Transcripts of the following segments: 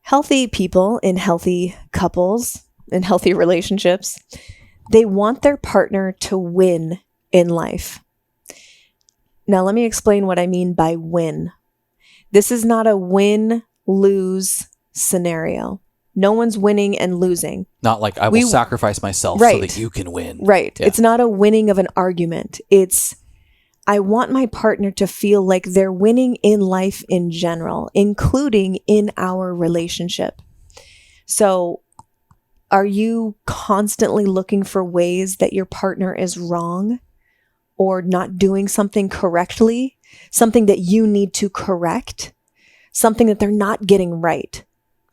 Healthy people in healthy couples, in healthy relationships, they want their partner to win in life. Now, let me explain what I mean by win. This is not a win-lose scenario. No one's winning and losing. Not like I will sacrifice myself so that you can win. Right. Yeah. It's not a winning of an argument. It's, I want my partner to feel like they're winning in life in general, including in our relationship. So are you constantly looking for ways that your partner is wrong or not doing something correctly, something that you need to correct, something that they're not getting right?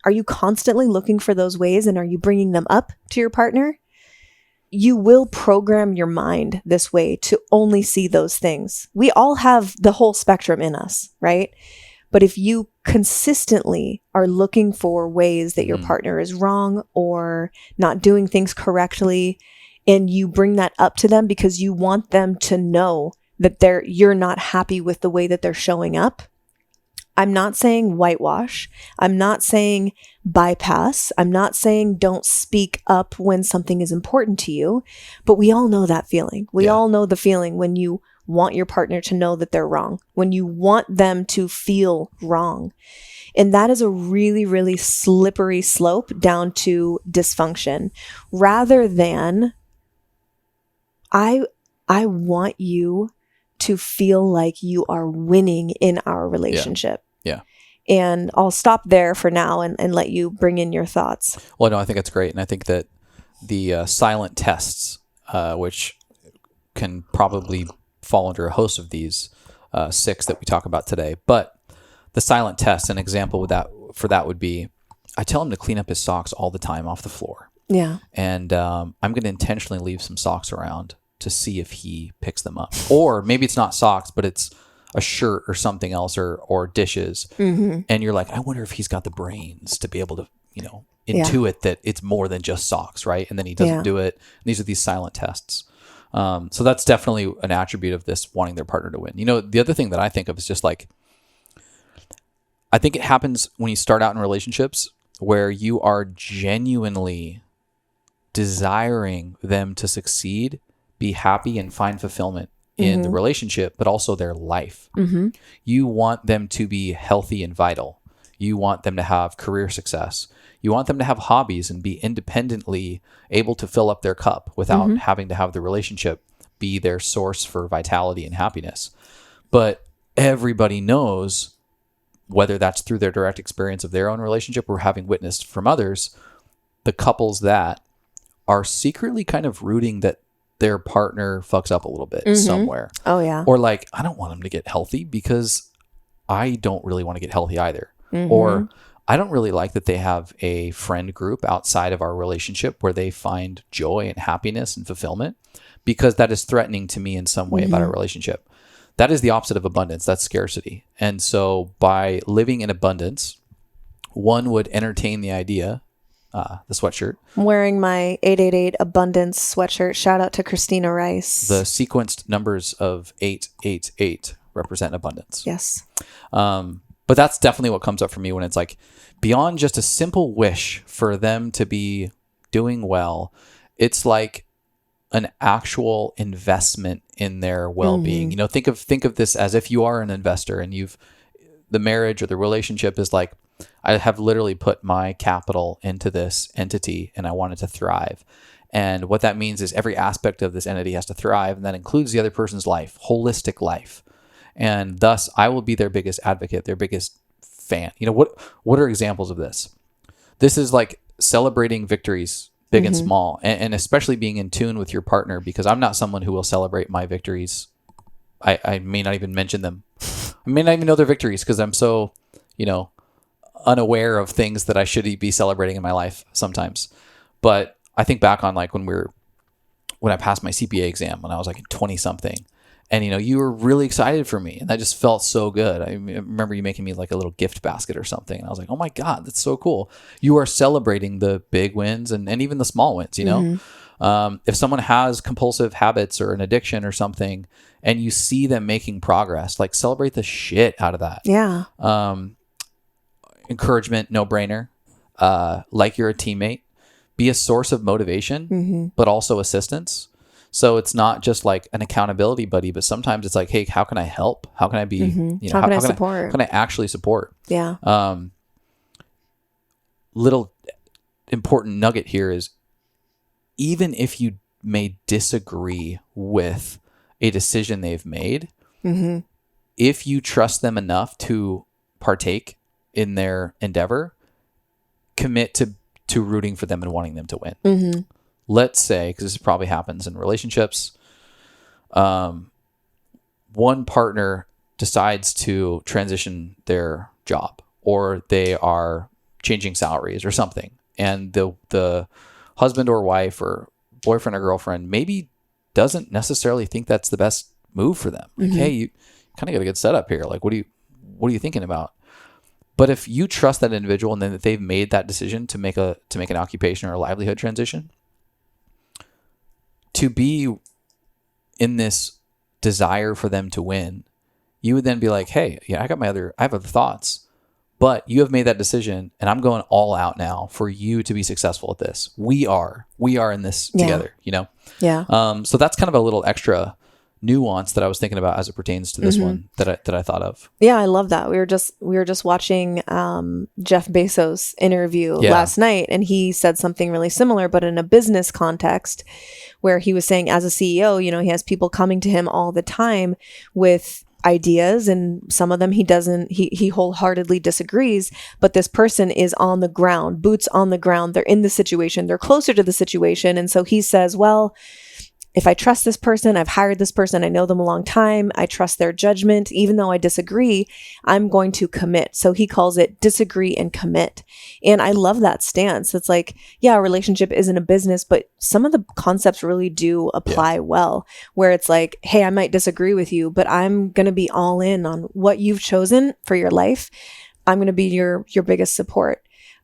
Are you constantly looking for those ways, and are you bringing them up to your partner? You will program your mind this way to only see those things. We all have the whole spectrum in us, right? But if you consistently are looking for ways that your partner is wrong or not doing things correctly, and you bring that up to them because you want them to know that you're not happy with the way that they're showing up. I'm not saying whitewash. I'm not saying bypass. I'm not saying don't speak up when something is important to you, but we all know that feeling. We all know the feeling when you want your partner to know that they're wrong, when you want them to feel wrong. And that is a really, really slippery slope down to dysfunction, rather than I want you to feel like you are winning in our relationship. Yeah. And I'll stop there for now and let you bring in your thoughts. Well, no, I think that's great. And I think that the silent tests, which can probably fall under a host of these 6 that we talk about today, but the silent test, an example for that would be, I tell him to clean up his socks all the time off the floor. Yeah. And I'm going to intentionally leave some socks around to see if he picks them up. Or maybe it's not socks, but it's a shirt or something else, or dishes. Mm-hmm. And you're like, I wonder if he's got the brains to be able to, intuit that it's more than just socks, right? And then he doesn't do it. And these are these silent tests. So that's definitely an attribute of this wanting their partner to win. The other thing that I think of is just like, I think it happens when you start out in relationships where you are genuinely desiring them to succeed, be happy, and find fulfillment in the relationship, but also their life. Mm-hmm. You want them to be healthy and vital. You want them to have career success. You want them to have hobbies and be independently able to fill up their cup without having to have the relationship be their source for vitality and happiness. But everybody knows, whether that's through their direct experience of their own relationship or having witnessed from others, the couples that are secretly kind of rooting that their partner fucks up a little bit somewhere. Oh, yeah. Or like, I don't want him to get healthy because I don't really want to get healthy either. Or I don't really like that they have a friend group outside of our relationship where they find joy and happiness and fulfillment, because that is threatening to me in some way about our relationship. That is the opposite of abundance. That's scarcity. And so by living in abundance, one would entertain the idea, the sweatshirt. I'm wearing my 888 Abundance sweatshirt. Shout out to Christina Rice. The sequenced numbers of 888 represent abundance. Yes. But that's definitely what comes up for me when it's like, beyond just a simple wish for them to be doing well, it's like an actual investment in their well-being. Think of this as if you are an investor and the marriage or the relationship is like, I have literally put my capital into this entity and I want it to thrive. And what that means is every aspect of this entity has to thrive, and that includes the other person's life, holistic life. And thus, I will be their biggest advocate, their biggest fan. What are examples of this? This is like celebrating victories, big and small, and especially being in tune with your partner, because I'm not someone who will celebrate my victories. I may not even mention them. I may not even know their victories because I'm so, unaware of things that I should be celebrating in my life sometimes. But I think back on like when I passed my CPA exam when I was like 20 something, and you were really excited for me, and that just felt so good. I remember you making me like a little gift basket or something, and I was like, oh my God, that's so cool. You are celebrating the big wins and even the small wins, If someone has compulsive habits or an addiction or something, and you see them making progress, like celebrate the shit out of that. Yeah. Encouragement, no brainer. like you're a teammate, be a source of motivation, but also assistance. So it's not just like an accountability buddy, but sometimes it's like, hey, how can I help? How can I be, How can I support? How can I actually support? Yeah. Little important nugget here is, even if you may disagree with a decision they've made, if you trust them enough to partake in their endeavor, commit to rooting for them and wanting them to win. Let's say, because this probably happens in relationships, one partner decides to transition their job, or they are changing salaries or something, and the husband or wife or boyfriend or girlfriend maybe doesn't necessarily think that's the best move for them. Like, hey, you kind of got a good setup here. Like, what are you thinking about? But if you trust that individual, and then that they've made that decision to make an occupation or a livelihood transition, to be in this desire for them to win, you would then be like, hey, yeah, I have other thoughts, but you have made that decision, and I'm going all out now for you to be successful at this. We are in this together, you know? Yeah. So that's kind of a little extra nuance that I was thinking about as it pertains to this one that I thought of. Yeah, I love that. We were just watching Jeff Bezos interview last night, and he said something really similar, but in a business context, where he was saying, as a CEO, you know, he has people coming to him all the time with ideas, and some of them he wholeheartedly disagrees, but this person is on the ground, boots on the ground. They're in the situation, they're closer to the situation. And so he says, well, if I trust this person, I've hired this person, I know them a long time, I trust their judgment, even though I disagree, I'm going to commit. So he calls it disagree and commit. And I love that stance. It's like, yeah, a relationship isn't a business, but some of the concepts really do apply well, where it's like, hey, I might disagree with you, but I'm going to be all in on what you've chosen for your life. I'm going to be your biggest support.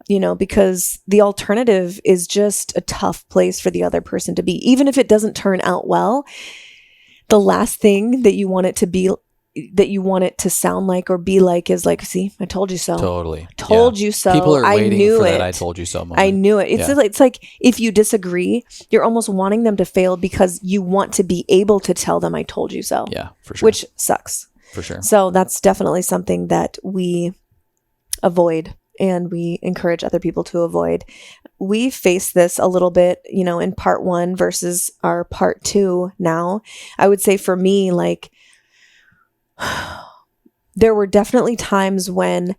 You know, because the alternative is just a tough place for the other person to be. Even if it doesn't turn out well, the last thing that you want it to be, that you want it to sound like or be like, is like, see, I told you so. Totally. Told you so. People are waiting for it. that I told you so moment. I knew it. It's like, if you disagree, you're almost wanting them to fail because you want to be able to tell them I told you so. Yeah, for sure. Which sucks. For sure. So that's definitely something that we avoid, and we encourage other people to avoid. We face this a little bit, you know, in part 1 versus our part 2 now. I would say for me, like, there were definitely times when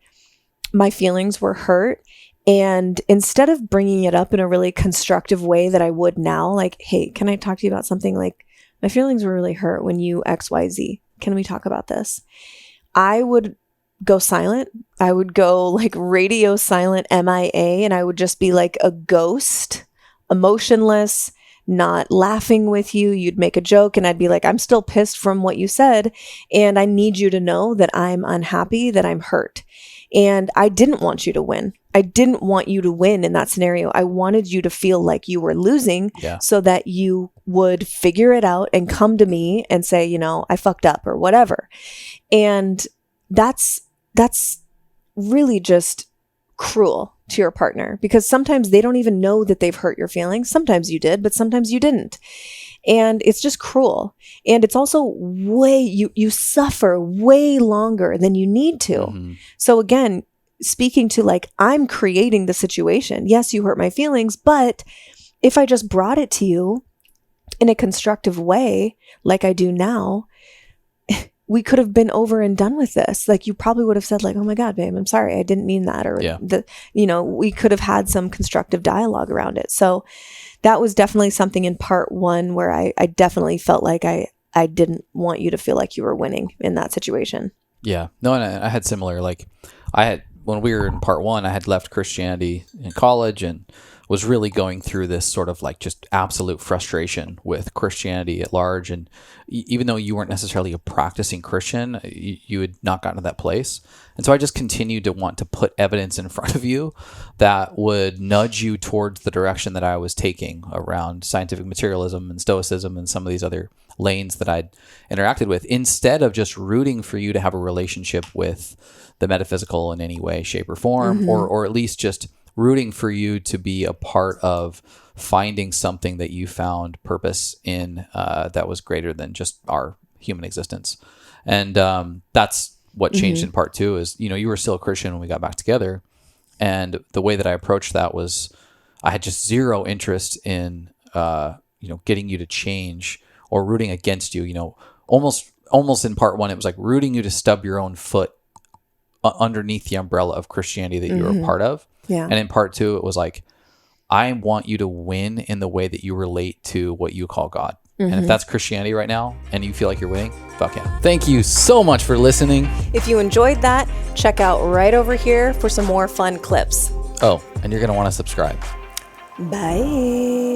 my feelings were hurt, and instead of bringing it up in a really constructive way that I would now, like, hey, can I talk to you about something? Like, my feelings were really hurt when you XYZ. Can we talk about this? I would go silent. I would go like radio silent, MIA, and I would just be like a ghost, emotionless, not laughing with you. You'd make a joke and I'd be like, I'm still pissed from what you said, and I need you to know that I'm unhappy, that I'm hurt. And I didn't want you to win. I didn't want you to win in that scenario. I wanted you to feel like you were losing, so that you would figure it out and come to me and say, you know, I fucked up or whatever. And that's really just cruel to your partner, because sometimes they don't even know that they've hurt your feelings. Sometimes you did, but sometimes you didn't. And it's just cruel. And it's also you suffer way longer than you need to. So again, speaking to like, I'm creating the situation. Yes, you hurt my feelings, but if I just brought it to you in a constructive way, like I do now, we could have been over and done with this. Like, you probably would have said like, oh my God, babe, I'm sorry, I didn't mean that. Or we could have had some constructive dialogue around it. So that was definitely something in part 1 where I definitely felt like I didn't want you to feel like you were winning in that situation. Yeah. No, and I had similar, like when we were in part 1, I had left Christianity in college and was really going through this sort of like just absolute frustration with Christianity at large. And even though you weren't necessarily a practicing Christian, you had not gotten to that place. And so I just continued to want to put evidence in front of you that would nudge you towards the direction that I was taking around scientific materialism and stoicism and some of these other lanes that I'd interacted with, instead of just rooting for you to have a relationship with the metaphysical in any way, shape, or form, or at least just rooting for you to be a part of finding something that you found purpose in that was greater than just our human existence. And that's what changed in part 2 is, you were still a Christian when we got back together. And the way that I approached that was I had just zero interest in, getting you to change or rooting against you, almost in part 1, it was like rooting you to stub your own foot underneath the umbrella of Christianity that you were a part of. Yeah. And in part 2, it was like, I want you to win in the way that you relate to what you call God. And if that's Christianity right now and you feel like you're winning, fuck yeah. Thank you so much for listening. If you enjoyed that, check out right over here for some more fun clips. Oh, and you're going to want to subscribe. Bye.